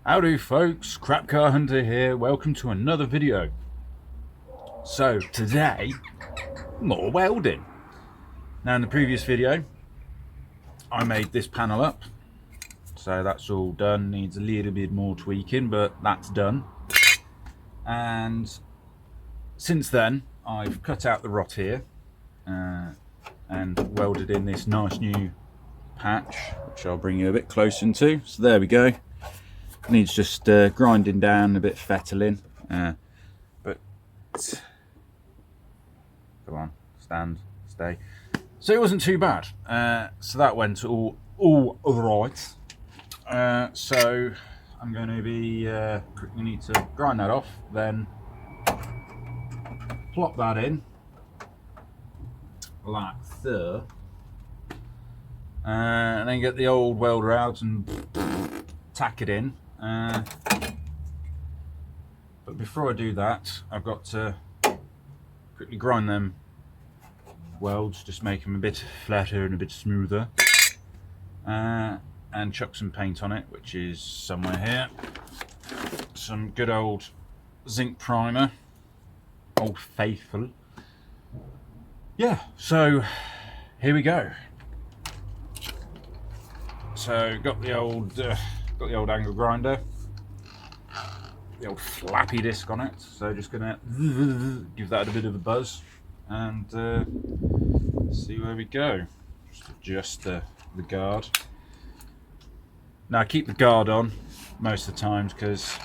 Howdy folks, Crap Car Hunter here, welcome to another video. So today, more welding. Now in the previous video, I made this panel up. So that's all done, needs a little bit more tweaking, but that's done. And since then, I've cut out the rot here and welded in this nice new patch, which I'll bring you a bit closer into. So there we go. Needs just grinding down, a bit fettling, but come on, stand, stay. So it wasn't too bad. So that went all right. So I'm going to be quickly need to grind that off, then plop that in like so, and then get the old welder out and tack it in. But before I do that, I've got to quickly grind them welds, just make them a bit flatter and a bit smoother, and chuck some paint on it, which is somewhere here. Some good old zinc primer, Old Faithful. Yeah, so here we go. So got the old angle grinder, the old flappy disc on it, so just gonna give that a bit of a buzz and see where we go. Just adjust the guard. Now I keep the guard on most of the times because,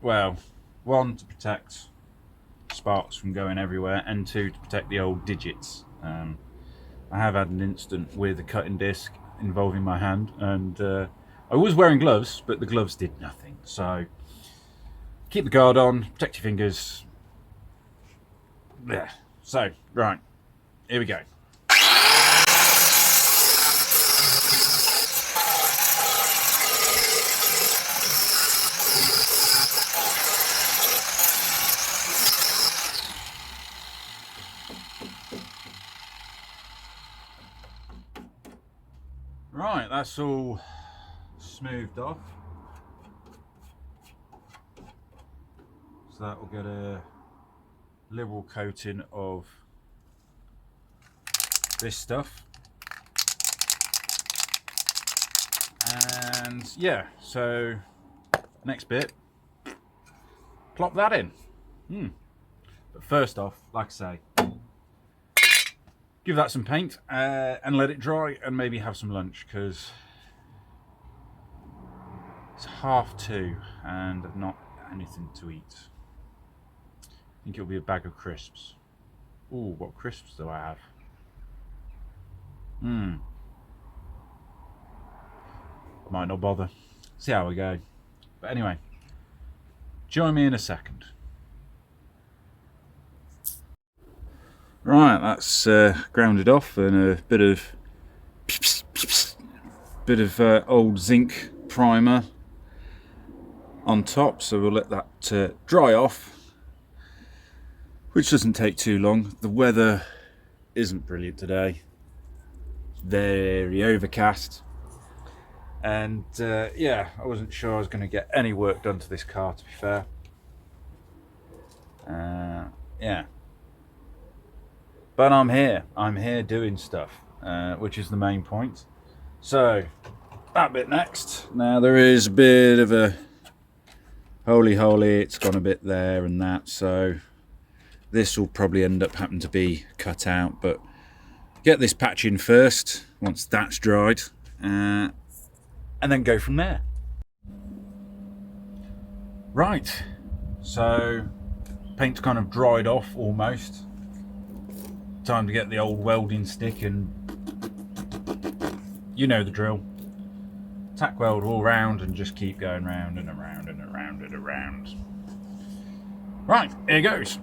well, one, to protect sparks from going everywhere, and two, to protect the old digits. I have had an incident with a cutting disc involving my hand, and I was wearing gloves, but the gloves did nothing. So keep the guard on, protect your fingers. Yeah. So right, here we go. Right, that's all smoothed off, so that will get a liberal coating of this stuff. And yeah, so next bit, plop that in. But first off, like I say, give that some paint and let it dry, and maybe have some lunch, because it's 2:30 and I've not anything to eat. I think it'll be a bag of crisps. Ooh, what crisps do I have? Might not bother. See how we go. But anyway, join me in a second. Right, that's grounded off, and a bit of old zinc primer on top, so we'll let that dry off, which doesn't take too long. The weather isn't brilliant today, very overcast, and yeah, I wasn't sure I was going to get any work done to this car, to be fair. Yeah, but I'm here doing stuff, which is the main point. So that bit next. Now there is a bit of a holy, it's gone a bit there and that, so this will probably end up having to be cut out, but get this patch in first once that's dried, and then go from there. Right, so paint's kind of dried off almost. Time to get the old welding stick, and you know the drill. Tack weld all round and just keep going round and around and around and around. Right, here goes.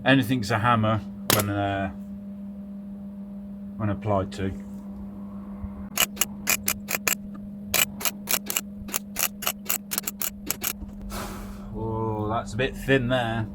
Anything's a hammer when applied to. That's a bit thin there.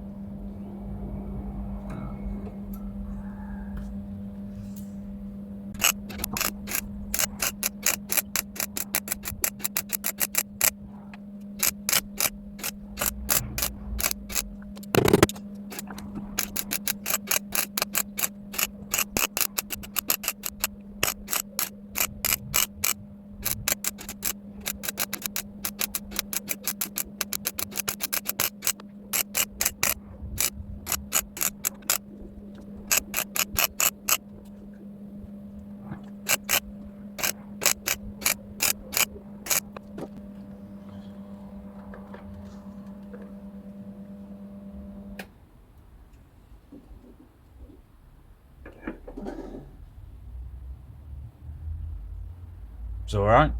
It's alright.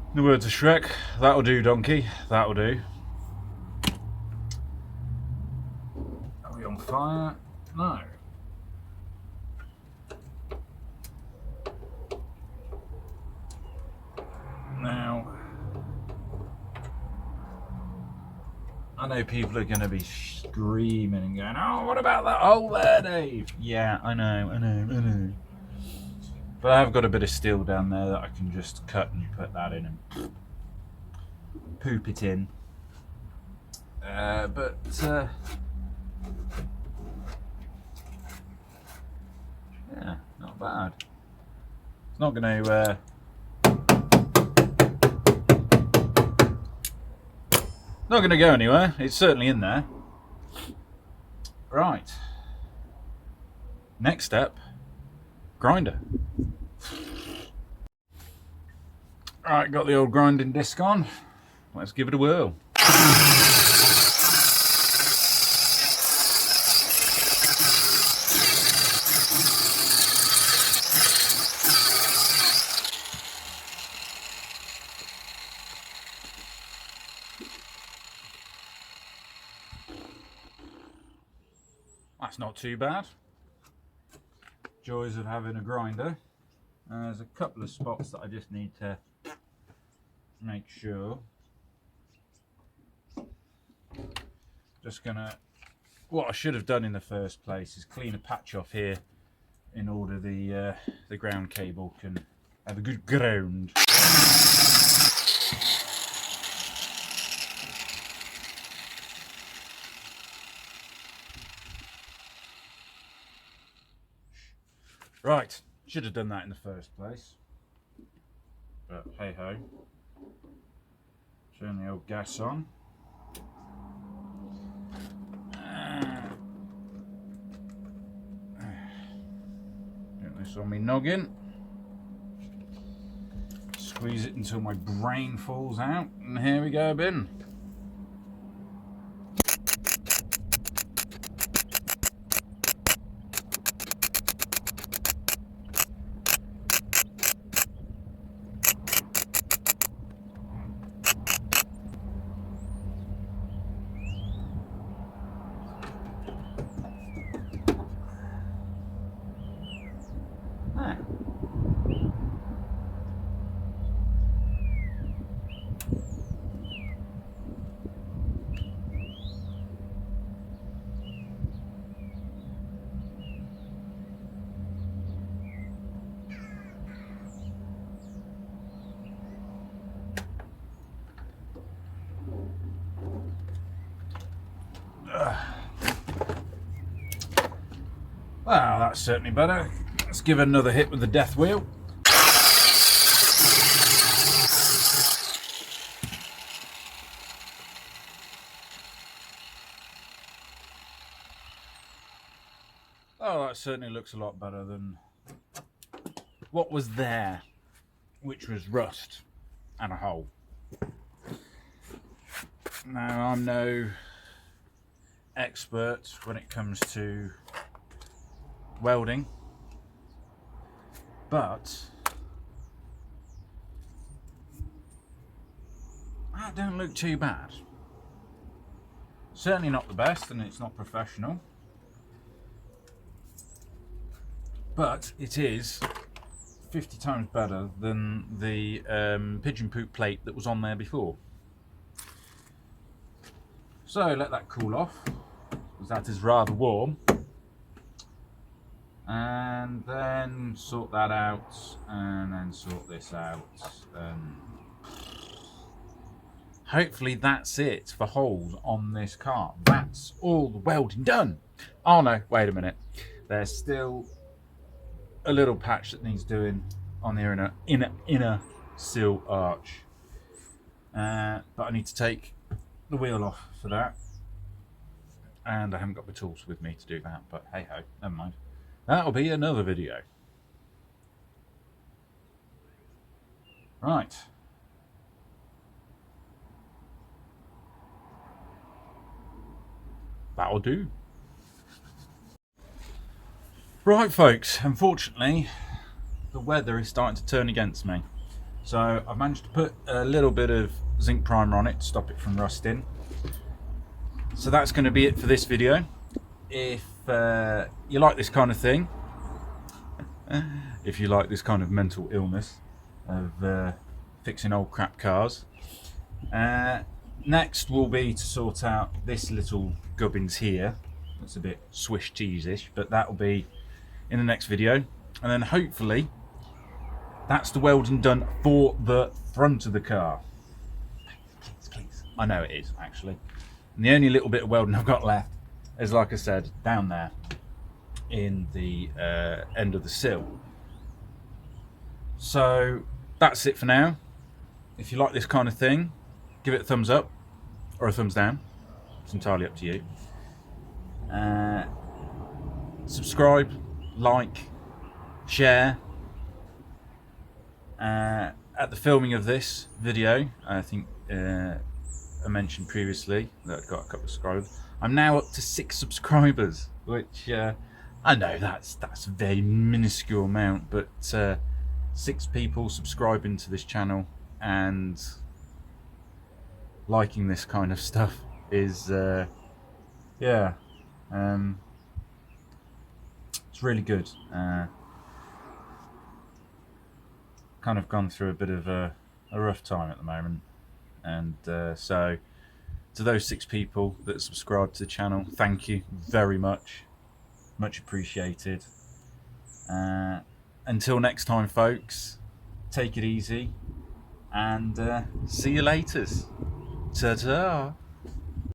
In the words of Shrek, that'll do, donkey, that'll do. Are we on fire? No. Now, I know people are going to be screaming and going, oh, what about that hole there, Dave? Yeah, I know. But I've got a bit of steel down there that I can just cut and put that in and poop it in. Yeah, not bad. It's not going to not going to go anywhere. It's certainly in there. Right. Next step, grinder. Right, got the old grinding disc on. Let's give it a whirl. That's not too bad. Joys of having a grinder. There's a couple of spots that I just need to make sure. Just gonna, what I should have done in the first place is clean a patch off here in order the ground cable can have a good ground. Right, should have done that in the first place, but hey ho. Turn the old gas on. Get this on me noggin. Squeeze it until my brain falls out, and here we go, bin. Well, that's certainly better. Let's give it another hit with the death wheel. Oh, that certainly looks a lot better than what was there, which was rust and a hole. Now, I'm no expert when it comes to welding, but that don't look too bad. Certainly not the best, and it's not professional, but it is 50 times better than the pigeon poop plate that was on there before. So let that cool off, because that is rather warm. And then sort that out, and then sort this out. Hopefully that's it for holes on this car. That's all the welding done. Oh no, wait a minute. There's still a little patch that needs doing on the inner sill arch. But I need to take the wheel off for that. And I haven't got the tools with me to do that, but hey ho, never mind. That'll be another video. Right. That'll do. Right folks, unfortunately the weather is starting to turn against me. So I've managed to put a little bit of zinc primer on it to stop it from rusting. So that's going to be it for this video. If you like this kind of thing, if you like this kind of mental illness of fixing old crap cars, next will be to sort out this little gubbins here. That's a bit Swiss cheese-ish, but that will be in the next video. And then hopefully that's the welding done for the front of the car. Please. I know it is, actually. And the only little bit of welding I've got left is, like I said, down there in the end of the sill. So that's it for now. If you like this kind of thing, give it a thumbs up or a thumbs down. It's entirely up to you. Subscribe, like, share. At the filming of this video, I think I mentioned previously that I've got a couple of subscribers. I'm now up to 6 subscribers, which I know that's a very minuscule amount, but 6 people subscribing to this channel and liking this kind of stuff is yeah, it's really good. Kind of gone through a bit of a rough time at the moment, and so to those 6 people that subscribe to the channel, thank you very much appreciated. Until next time folks, take it easy and see you later. Ta-ta.